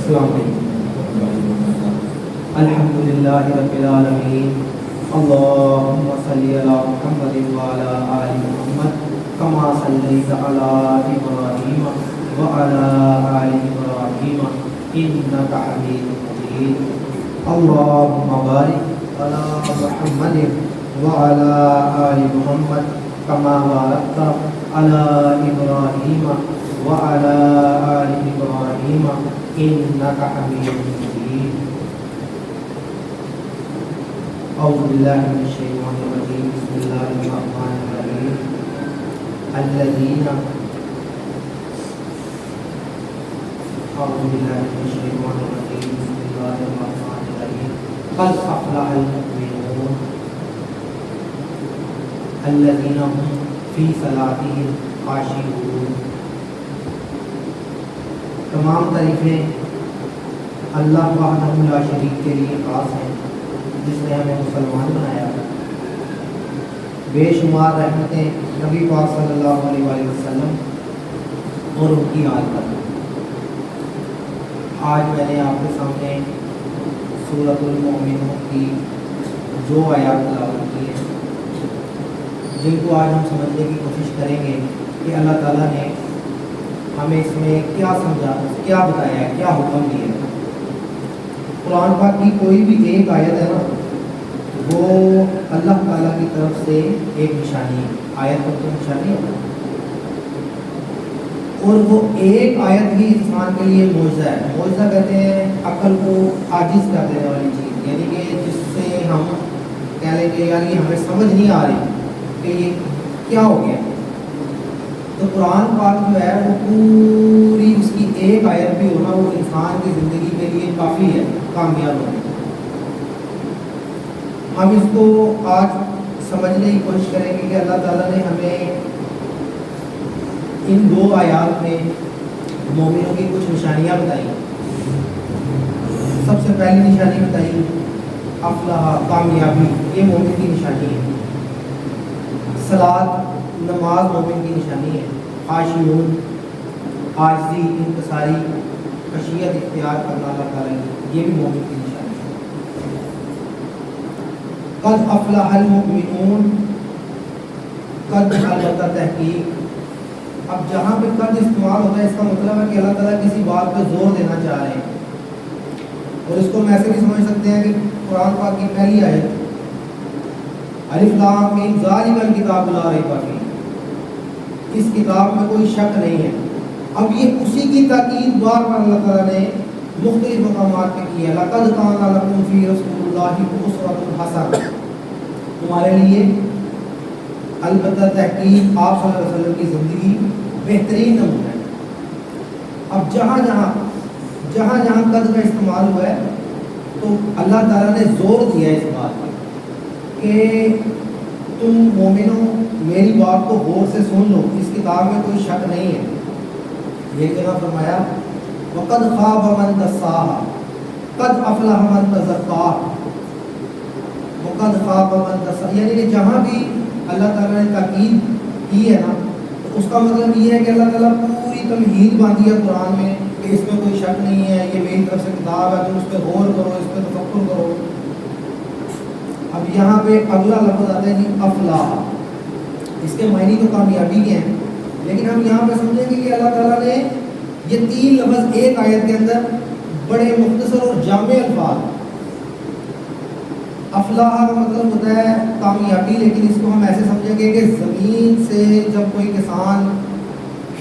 السلام علیکم الحمد للہ رب العالمین اللہم صلی علی محمد وعلی آل محمد کما صلیت علی ابراہیم وعلی آل ابراہیم انک حمید مجید اللہم بارک علی محمد وعلی آل محمد کما بارکت علی ابراہیم وعلی آل ابراہیم انک حمید مجید اعوذ باللہ من الشیطان الرجیم بسم اللہ الرحمن الرحیم الذین اعوذ باللہ من الشیطان الرجیم بسم اللہ الرحمن الرحیم قد افلح المؤمنون الذین هم فی صلاتهم خاشعون. تمام تعریفیں اللہ وحدہ لا شریک کے لیے خاص ہیں جس نے ہمیں مسلمان بنایا. بے شمار رحمتیں نبی پاک صلی اللہ علیہ وآلہ وسلم اور ان کی آل پر. آج میں نے آپ کے سامنے سورۃ المؤمنون کی جو آیات تلاوت کی ہیں جن کو آج ہم سمجھنے کی کوشش کریں گے کہ اللہ تعالیٰ نے ہمیں اس میں کیا سمجھا، کیا بتایا ہے، کیا حکم دیا ہے. قرآن پاک کی کوئی بھی ایک آیت ہے نا وہ اللہ تعالیٰ کی طرف سے ایک نشانی ہے. آیت پر تو نشانی ہے اور وہ ایک آیت ہی انسان کے لیے معجزہ ہے. معجزہ کہتے ہیں عقل کو عاجز کر دینے والی چیز، یعنی کہ جس سے ہم کہہ لیں کہ یار یہ ہمیں سمجھ نہیں آ رہی کہ یہ کیا ہو گیا. تو قرآن پاک جو ہے وہ پوری اس کی ایک آیت بھی ہونا وہ انسان کی زندگی کے لیے کافی ہے کامیاب ہونے. ہم اس کو آج سمجھنے کی کوشش کریں گے کہ اللہ تعالیٰ نے ہمیں ان دو آیات میں مومنوں کی کچھ نشانیاں بتائی. سب سے پہلی نشانی بتائی افلاح، کامیابی، یہ مومن کی نشانی ہے. صلاۃ، نماز مومن کی نشانی ہے. خاشعون، عاجزی، انکساری، خشیت اختیار کرنا اللہ تعالیٰ کی، یہ بھی مومن کی نشانی ہے. قد افلح المؤمنون، قد البتہ تحقیق. اب جہاں پہ قد استعمال ہوتا ہے اس کا مطلب ہے کہ اللہ تعالیٰ کسی بات پہ زور دینا چاہ رہے ہیں. اور اس کو ہم ایسے بھی سمجھ سکتے ہیں کہ قرآن پاک کی پہلی آیت الف لام میم ذالک الکتاب لا ریب فیہ، اس کتاب میں کوئی شک نہیں ہے. اب یہ اسی کی تاکید بار بار اللہ تعالیٰ نے مختلف مقامات پہ کی ہے. لقد کان لکم فی رسول اللہ اسوۃ حسنہ، تمہارے لیے البتہ تحقیق آپ صلی اللہ علیہ وسلم کی زندگی بہترین نمونہ ہے. اب جہاں جہاں قد کا استعمال ہوا ہے تو اللہ تعالیٰ نے زور دیا ہے اس بات پر کہ تم مومنوں میری بات کو غور سے سن لو، اس کتاب میں کوئی شک نہیں ہے. یہ جگہ فرمایا وَقَدْ خَابَ مَنْ دَسَّاهَا قَدْ أَفْلَحَ مَنْ تَزَكَّىٰ. وَقَدْ خَابَ مَنْ دَسَّاهَا یعنی کہ جہاں بھی اللہ تعالیٰ نے تاکید کی ہے نا تو اس کا مطلب یہ ہے کہ اللہ تعالیٰ پوری تمہید باندھی ہے قرآن میں کہ اس میں کوئی شک نہیں ہے، یہ میری طرف سے کتاب ہے، تم اس پہ غور کرو، اس پہ تفکر کرو. اب یہاں پہ اگلا لفظ آتا ہے جی افلاح. اس کے معنی تو کامیابی کے ہیں لیکن ہم یہاں پہ سمجھیں گے کہ اللہ تعالیٰ نے یہ تین لفظ ایک آیت کے اندر بڑے مختصر اور جامع الفاظ. افلاح کا مطلب ہوتا ہے کامیابی، لیکن اس کو ہم ایسے سمجھیں گے کہ زمین سے جب کوئی کسان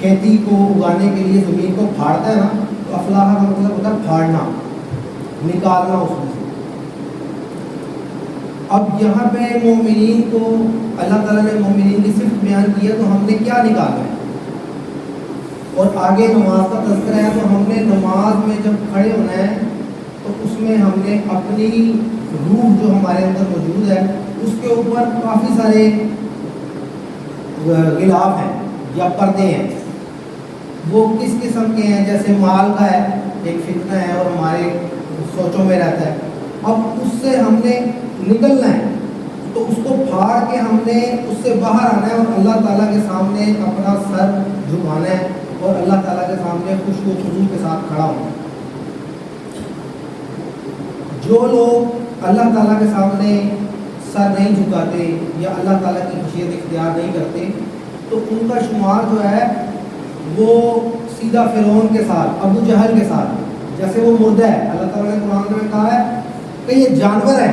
کھیتی کو اگانے کے لیے زمین کو پھاڑتا ہے نا تو افلاح کا مطلب ہوتا ہے پھاڑنا، نکالنا اس میں سے. اب یہاں پہ مومنین کو اللہ تعالیٰ نے مومنین کی صفت بیان کیا تو ہم نے کیا نکالا ہے اور آگے نماز کا تذکرہ ہے تو ہم نے نماز میں جب کھڑے ہونا ہے تو اس میں ہم نے اپنی روح جو ہمارے اندر موجود ہے اس کے اوپر کافی سارے غلاف ہیں یا پردے ہیں. وہ کس قسم کے ہیں؟ جیسے مال کا ہے، ایک فتنہ ہے اور ہمارے سوچوں میں رہتا ہے. اب اس سے ہم نے نکلنا ہے تو اس کو پھاڑ کے ہم نے اس سے باہر آنا ہے اور اللہ تعالیٰ کے سامنے اپنا سر جھکانا ہے اور اللہ تعالیٰ کے سامنے خشوع و خضوع کے ساتھ کھڑا ہونا ہے. جو لوگ اللہ تعالیٰ کے سامنے سر نہیں جھکاتے یا اللہ تعالیٰ کی خشیت اختیار نہیں کرتے تو ان کا شمار جو ہے وہ سیدھا فرعون کے ساتھ، ابو جہل کے ساتھ، جیسے وہ مردہ ہے. اللہ تعالیٰ نے قرآن میں کہا ہے کہ یہ جانور ہے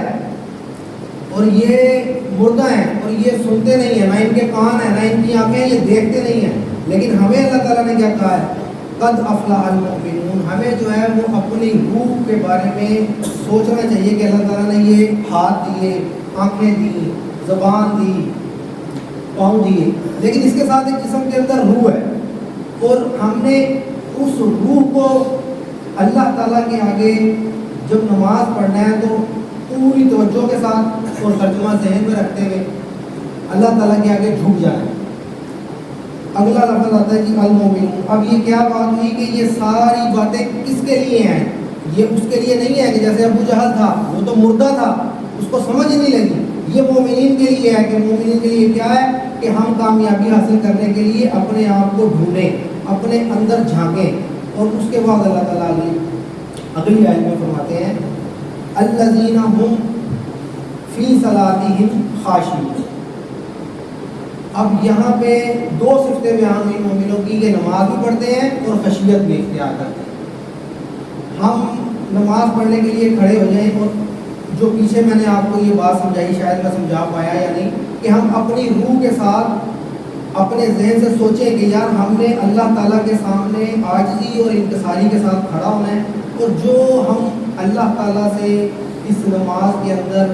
اور یہ مردہ ہیں اور یہ سنتے نہیں ہیں، نہ ان کے کان ہیں نہ ان کی آنکھیں ہیں، یہ دیکھتے نہیں ہیں. لیکن ہمیں اللہ تعالیٰ نے کیا کہا ہے؟ قد افلح المؤمنون. ہمیں جو ہے وہ اپنی روح کے بارے میں سوچنا چاہیے کہ اللہ تعالیٰ نے یہ ہاتھ دیے، آنکھیں دی، زبان دی، پاؤں دیے، لیکن اس کے ساتھ ایک جسم کے اندر روح ہے اور ہم نے اس روح کو اللہ تعالیٰ کے آگے جب نماز پڑھنا ہے تو پوری توجہ کے ساتھ اور ترجمہ ذہن میں رکھتے ہوئے اللہ تعالیٰ کے آگے جھک جانا ہے. اگلا لفظ آتا ہے کہ المومنون. اب یہ کیا بات ہوئی کہ یہ ساری باتیں کس کے لیے ہیں؟ یہ اس کے لیے نہیں ہے کہ جیسے ابو جہل تھا وہ تو مردہ تھا، اس کو سمجھ ہی نہیں لگی. یہ مومنین کے لیے ہے کہ مومنین کے لیے کیا ہے کہ ہم کامیابی حاصل کرنے کے لیے اپنے آپ کو ڈھونڈیں، اپنے اندر جھانکیں. اور اس کے بعد اللہ تعالیٰ اگلی آیت میں فرماتے ہیں الذین هم فی صلاتہم خاشعون. اب یہاں پہ دو صفتیں بیان ہوئی مومنوں کی کہ نماز بھی پڑھتے ہیں اور خشیت بھی اختیار کرتے ہیں. ہم نماز پڑھنے کے لیے کھڑے ہو جائیں اور جو پیچھے میں نے آپ کو یہ بات سمجھائی، شاید میں سمجھا پایا یا نہیں، کہ ہم اپنی روح کے ساتھ اپنے ذہن سے سوچیں کہ یار ہم نے اللہ تعالیٰ کے سامنے عاجزی اور انکساری کے ساتھ کھڑا ہونا ہے اور جو ہم اللہ تعالیٰ سے اس نماز کے اندر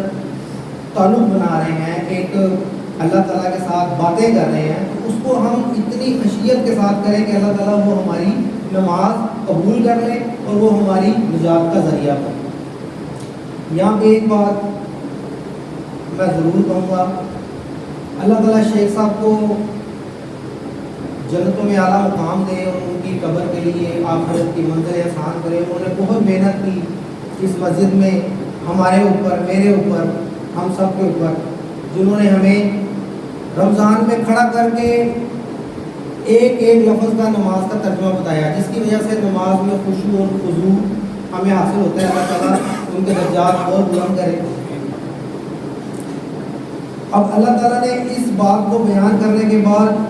تعلق بنا رہے ہیں، ایک اللہ تعالیٰ کے ساتھ باتیں کر رہے ہیں، تو اس کو ہم اتنی خشیت کے ساتھ کریں کہ اللہ تعالیٰ وہ ہماری نماز قبول کر لے اور وہ ہماری نجات کا ذریعہ بنے. یہاں پہ ایک بات میں ضرور کہوں گا، اللہ تعالیٰ شیخ صاحب کو جنتوں میں اعلیٰ مقام دے اور ان کی قبر کے لیے آخرت کی منزل آسان کرے. انہوں نے بہت محنت کی اس مسجد میں، ہمارے اوپر، میرے اوپر، ہم سب کے اوپر، جنہوں نے ہمیں رمضان میں کھڑا کر کے ایک ایک لفظ کا نماز کا ترجمہ بتایا، جس کی وجہ سے نماز میں خشوع اور خضوع ہمیں حاصل ہوتا ہے. اللہ تعالیٰ ان کے درجات اور بلند کرے. اب اللہ تعالیٰ نے اس بات کو بیان کرنے کے بعد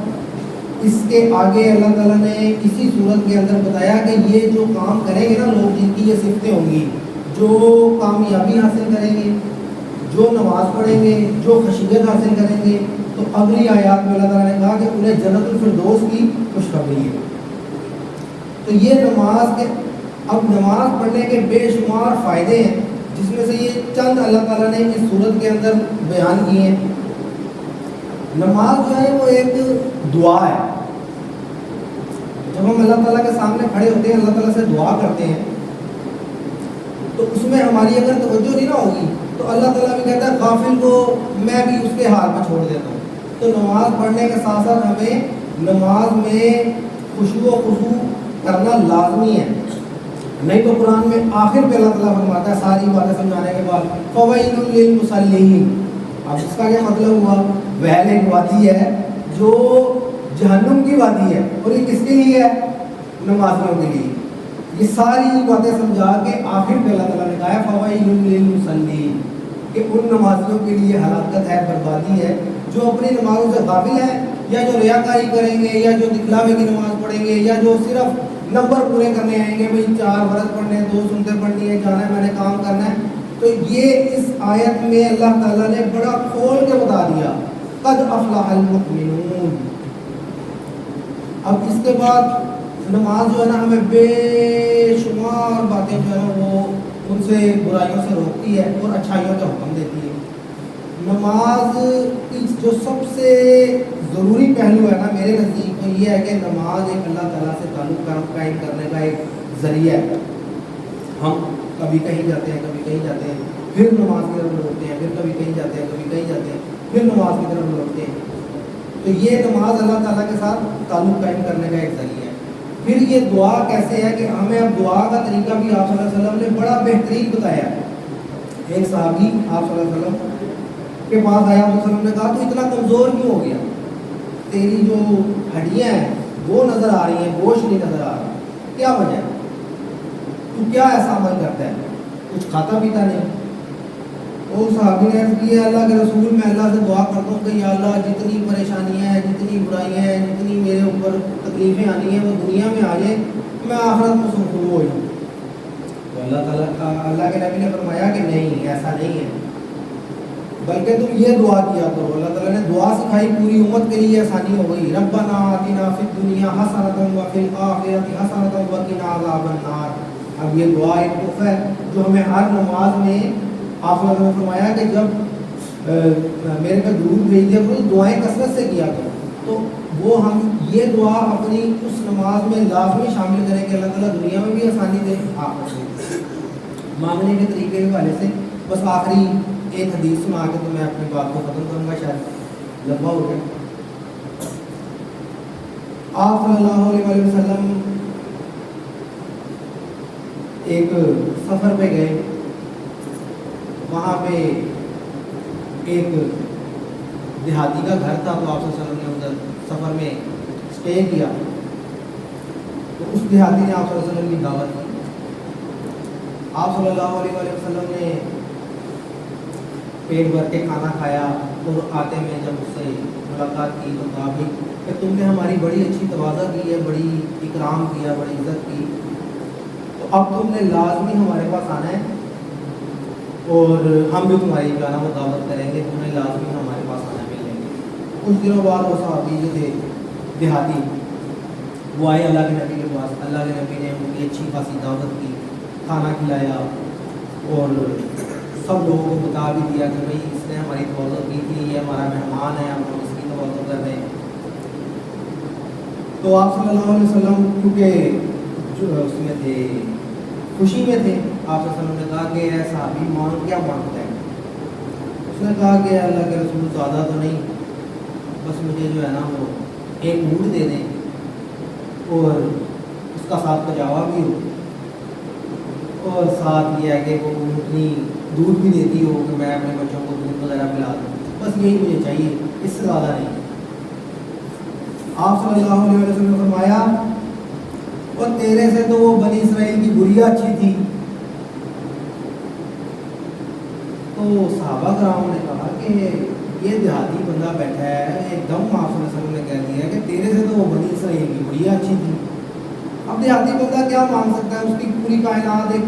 اس کے آگے اللہ تعالیٰ نے اسی صورت کے اندر بتایا کہ یہ جو کام کریں گے نا لوگ، جن کی یہ صفتیں ہوں گی، جو کامیابی حاصل کریں گے، جو نماز پڑھیں گے، جو خشیت حاصل کریں گے، تو اگلی آیات میں اللہ تعالیٰ نے کہا کہ انہیں جنت الفردوس کی خوشخبری ہے. تو یہ نماز کے اب نماز پڑھنے کے بے شمار فائدے ہیں، جس میں سے یہ چند اللہ تعالیٰ نے اس صورت کے اندر بیان کیے ہیں. نماز جو ہے وہ ایک دعا ہے. جب ہم اللہ تعالیٰ کے سامنے کھڑے ہوتے ہیں، اللہ تعالیٰ سے دعا کرتے ہیں، تو اس میں ہماری اگر توجہ نہیں نہ ہوگی تو اللہ تعالیٰ بھی کہتا ہے غافل کو میں بھی اس کے حال میں چھوڑ دیتا ہوں. تو نماز پڑھنے کے ساتھ ساتھ ہمیں نماز میں خشوع و خضوع کرنا لازمی ہے. نہیں تو قرآن میں آخر پہ اللہ تعالیٰ فرماتا ہے ساری باتیں سمجھانے کے بعد فویل للمصلین. اب اس کا کیا مطلب ہوا؟ ویل ایک وادی ہے جو جہنم کی وادی ہے، اور یہ کس کے لیے ہے؟ نمازیوں کے لیے. یہ ساری باتیں سمجھا کے آخر پہ اللہ تعالیٰ نے کہا ہے فویل للمصلین، کہ ان نمازیوں کے لیے ہلاکت ہے، بربادی ہے جو اپنی نمازوں سے غافل ہیں، یا جو ریاکاری کریں گے، یا جو دکھلاوے کی نماز پڑھیں گے، یا جو صرف نمبر پورے کرنے آئیں گے، بھائی 4 فرض پڑھنے ہیں، 2 سنتیں پڑھنی ہے، جانا ہے، میں نے کام کرنا ہے. تو یہ اس آیت میں اللہ تعالیٰ نے بڑا کھول کے بتا دیا قد افلح المؤمنون. اب اس کے بعد نماز جو ہے نا ہمیں بے شمار باتیں جو ہے نا وہ ان سے برائیوں سے روکتی ہے اور اچھائیوں کا حکم دیتی ہے. نماز کی جو سب سے ضروری پہلو ہے نا میرے نزدیک وہ یہ ہے کہ نماز ایک اللہ تعالیٰ سے تعلق قائم کرنے کا ایک ذریعہ ہے. ہم کبھی کہیں جاتے ہیں، کبھی کہیں جاتے ہیں، پھر نماز کی طرف لوٹتے ہیں، پھر کبھی کہیں جاتے ہیں، کبھی کہیں جاتے ہیں، پھر نماز کی طرف لوٹتے ہیں. تو یہ نماز اللہ تعالیٰ کے ساتھ تعلق قائم کرنے کا ایک ذریعہ ہے. پھر یہ دعا کیسے ہے کہ ہمیں اب دعا کا طریقہ بھی آپ صلی اللہ علیہ وسلم نے بڑا بہترین بتایا. ایک صحابی آپ صلی اللہ علیہ وسلم کے پاس آیا، آپ صلی اللہ علیہ وسلم نے کہا تو اتنا کمزور کیوں ہو گیا؟ تیری جو ہڈیاں ہیں وہ نظر آ رہی ہیں، گوشت نہیں نظر آ رہا، کیا وجہ ہے؟ تو کیا ایسا عمل کرتا ہے؟ کچھ کھاتا پیتا نہیں. وہ صحابی نے عرض کی ہے اللہ کے رسول میں اللہ سے دعا کرتا ہوں کہ یا اللہ جتنی پریشانیاں ہیں, جتنی برائیاں ہیں, جتنی میرے اوپر تکلیفیں آنی ہیں وہ دنیا میں آ جائیں, میں آخرت میں سرخرو ہو جاؤں. تو اللہ کے نبی نے فرمایا کہ نہیں, ایسا نہیں ہے, بلکہ تم یہ دعا کیا کرو. اللہ تعالیٰ نے دعا سکھائی, پوری امت کے لیے آسانی ہو گئی. ربنا آتنا فی الدنیا حسنۃ وفی الآخرۃ حسنۃ وقنا عذاب النار. اب یہ دعا ایک تحفہ ہے جو ہمیں ہر نماز میں, آپ نے فرمایا کہ جب میرے پہ درود بھیج دیا کرو دعائیں کثرت سے کیا کرو. تو وہ ہم یہ دعا اپنی اس نماز میں لازمی شامل کریں کہ اللہ تعالیٰ دنیا میں بھی آسانی دے, آخرت میں. مانگنے کے طریقے کے حوالے سے بس آخری ایک حدیث سنا کے تو میں اپنی بات کو ختم کروں گا, شاید لمبا ہو گیا. آپ صلی اللہ علیہ وسلم ایک سفر پہ گئے, وہاں پہ ایک دیہاتی کا گھر تھا, تو آپ صلی اللہ علیہ وسلم نے ادھر سفر میں اسٹے کیا. تو اس دیہاتی نے آپ صلی اللہ علیہ وسلم کی دعوت کی. آپ صلی اللہ علیہ وسلم نے پیٹ بھر کے کھانا کھایا, اور آتے میں جب اس سے ملاقات کی تو کہا بھی کہ تم نے ہماری بڑی اچھی توازہ کی ہے, بڑی اکرام کیا, بڑی عزت کی, تو اب تم نے لازمی ہمارے پاس آنا ہے اور ہم بھی تمہاری جو ہے نا وہ دعوت کریں گے, تمہیں لازمی ہمارے پاس آنا ملیں گے. کچھ دنوں بعد وہ صحابی جو تھے دیہاتی وہ آئے اللہ کے نبی کے پاس. اللہ کے نبی نے ان کی اچھی خاصی دعوت کی, کھانا کھلایا, اور سب لوگوں کو بتا بھی دیا کہ بھئی اس نے ہماری توازو کی تھی, یہ ہمارا مہمان ہے, ہم اس کی توازو کر رہے ہیں. تو آپ صلی اللہ علیہ وسلم کیونکہ جو اس میں تھے, خوشی میں تھے, آپ صلی اللہ علیہ وسلم نے کہا کہ اے صحابی مانگ کیا مانگتا ہے؟ اس نے کہا کہ اللہ کے رسول زیادہ تو نہیں, بس مجھے جو ہے نا وہ ایک اونٹ دے دیں اور اس کا ساتھ پجاوا بھی ہو, اور ساتھ یہ ہے کہ وہ اونٹنی دودھ بھی دیتی ہو کہ میں اپنے بچوں کو دودھ وغیرہ پلا دوں, بس یہی مجھے چاہیے, اس سے زیادہ نہیں. آپ صلی اللہ علیہ وسلم نے فرمایا اور تیرے سے تو وہ بنی اسرائیل کی گڑیا اچھی تھی. تو صحابہ کرام نے کہا کہ یہ دیہاتی بندہ بیٹھا ہے, ایک دم آپ صلی اللہ علیہ وسلم نے کہہ دیا کہ تیرے سے تو وہ بنی اسرائیل کی گڑیا اچھی تھی. اب دیہاتی بندہ کیا مانگ سکتا ہے, اس کی پوری کائنات ایک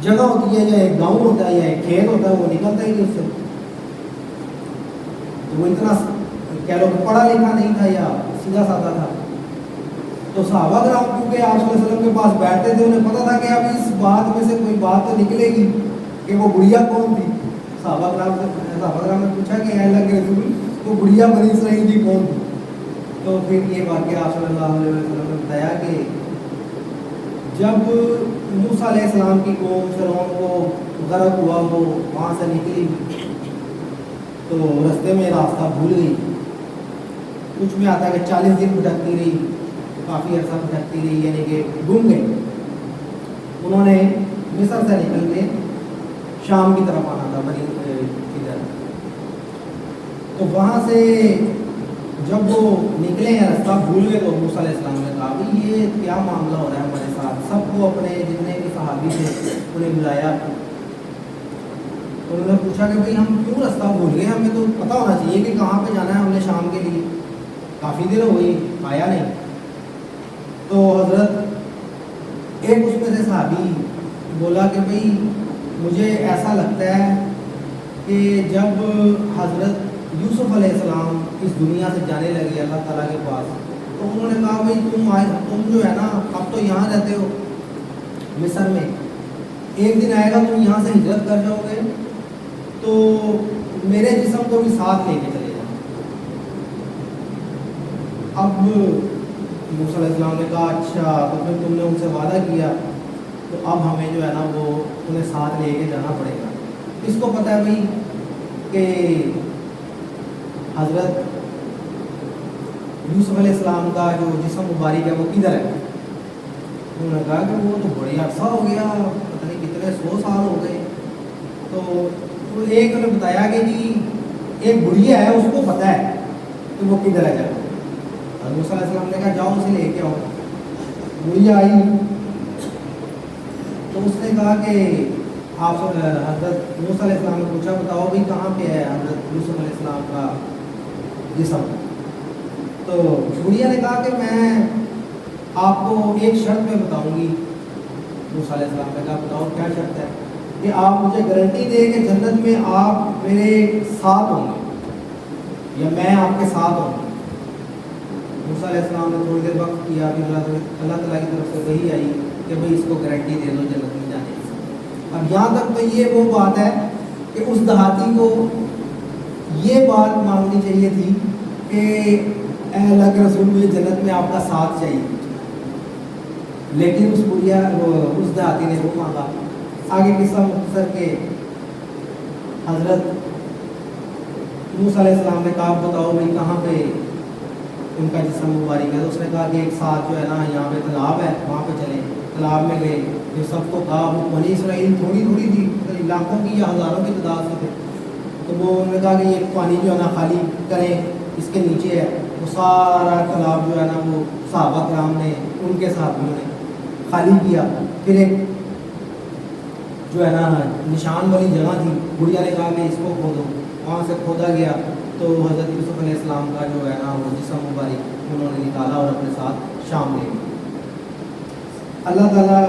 جگہ ہوتی ہے, یا ایک گاؤں ہوتا ہے, یا ایک کھیت ہوتا ہے, وہ نکلتا ہی نہیں اس سے. تو وہ اتنا کہہ لو کہ پڑھا لکھا نہیں تھا یا سیدھا سادہ تھا. تو صحابہ کرام کیونکہ آپ صلی اللہ علیہ وسلم کے پاس بیٹھتے تھے, انہیں پتہ تھا کہ اب اس بات میں سے کوئی بات تو نکلے گی کہ وہ گڑیا کون تھی. صحابہ کرام نے پوچھا کہ اے اللہ کے رسول وہ گڑیا بنی اسرائیل کی کون تھی. تو پھر یہ واقعہ آپ صلی اللہ علیہ وسلم نے بتایا کہ جب موسیٰ علیہ السلام کی قوم فرعون کو غرق ہوا, وہ وہاں سے نکلی تو رستے میں راستہ بھول گئی. کچھ میں آتا ہے کہ 40 دن بھٹکتی رہی, کافی عرصہ بھٹکتی رہی, یعنی کہ گم گئی. انہوں نے مصر سے نکل کے شام کی طرف آنا تھا, بنی ادھر. تو وہاں سے جب وہ نکلے ہیں رستہ بھول گئے, تو موسیٰ علیہ السلام نے کہا بھائی یہ کیا معاملہ ہو رہا ہے ہمارے ساتھ. سب کو اپنے جتنے بھی صحابی تھے انہیں بلایا, انہوں نے پوچھا کہ بھائی ہم کیوں رستہ بھول گئے, ہمیں تو پتہ ہونا چاہیے کہ کہاں پہ جانا ہے ہم نے شام کے لیے, کافی دیر ہو گئی آیا نہیں. تو حضرت ایک اس میں سے صحابی بولا کہ بھائی مجھے ایسا لگتا ہے کہ جب حضرت یوسف علیہ السلام اس دنیا سے جانے لگے اللہ تعالیٰ کے پاس, تو انہوں نے کہا بھائی تم جو ہے نا اب تو یہاں رہتے ہو مصر میں, ایک دن آئے گا تم یہاں سے ہجرت کر جاؤ گے تو میرے جسم کو بھی ساتھ لے کے چلے جاؤ. اب موسیٰ علیہ السلام نے کہا اچھا, تو پھر تم نے ان سے وعدہ کیا تو اب ہمیں جو ہے نا وہ انہیں ساتھ لے کے جانا پڑے گا. اس کو پتہ ہے بھائی کہ حضرت یوسف علیہ السلام کا جو جسم مبارک ہے وہ کدھر ہے. انہوں نے کہا کہ وہ تو بڑی عرصہ ہو گیا, پتہ نہیں کتنے 100 سال ہو گئے. تو ایک نے بتایا کہ جی ایک بڑھیا ہے, اس کو پتہ ہے کہ وہ کدھر ہے. جا موسیٰ علیہ السلام نے کہا جاؤ اسے لے کے آؤ. بڑھیا آئی تو اس نے کہا کہ آپ حضرت موسیٰ علیہ السلام نے پوچھا بتاؤ بھائی کہاں پہ ہے حضرت یوسف علیہ السلام کا جسم؟ تو گڑیا نے کہا کہ میں آپ کو ایک شرط پہ بتاؤں گی۔ موسیٰ علیہ السلام نے کہا بتاؤ کیا شرط ہے؟ کہ آپ مجھے گارنٹی دیں کہ جنت میں آپ میرے ساتھ ہوں گے یا میں آپ کے ساتھ ہوں گا۔ موسیٰ علیہ السلام نے تھوڑی دیر وقت کیا، پھر اللہ تعالیٰ کی طرف سے وحی آئی کہ بھائی اس کو گارنٹی دے دو جنت میں جانے کی۔ اب یہاں تک تو یہ وہ بات ہے کہ اس دیہاتی کو یہ بات مانگنی چاہیے تھی کہ اے اللہ کے رسول مجھے جنت میں آپ کا ساتھ چاہیے، لیکن اس دیہاتی نے وہ مانگا۔ آگے قصہ مختصر کے حضرت موسیٰ علیہ السلام نے کہا بتاؤ بھائی کہاں پہ ان کا جسم مبارک ہے؟ تو اس نے کہا کہ ایک ساتھ جو ہے نا یہاں پہ تالاب ہے وہاں پہ چلیں۔ تالاب میں گئے، پھر سب کو کہا، وہ بنی اسرائیل تھوڑی تھوڑی تھی، لاکھوں کی یا ہزاروں کی تعداد سے تھے، تو وہ انہوں نے کہا کہ یہ پانی جو ہے نا خالی کریں، اس کے نیچے ہے۔ وہ سارا تالاب جو ہے نا وہ صحابہ کرام نے ان کے صحابیوں نے خالی کیا۔ پھر ایک جو ہے نا نشان والی جگہ تھی، گڑیا نے کہا کہ اس کو کھودو، وہاں سے کھودا گیا تو حضرت یوسف علیہ السلام کا جو ہے نا وہ جسم مبارک انہوں نے نکالا اور اپنے ساتھ شام لے گئے۔ اللہ تعالیٰ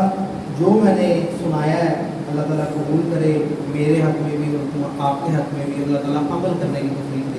جو میں نے سنایا ہے اللہ تعالیٰ قبول کرے، میرے حق میں بھی اور آپ کے حق میں بھی اللہ تعالیٰ عمل کرنے کی توفیق دے۔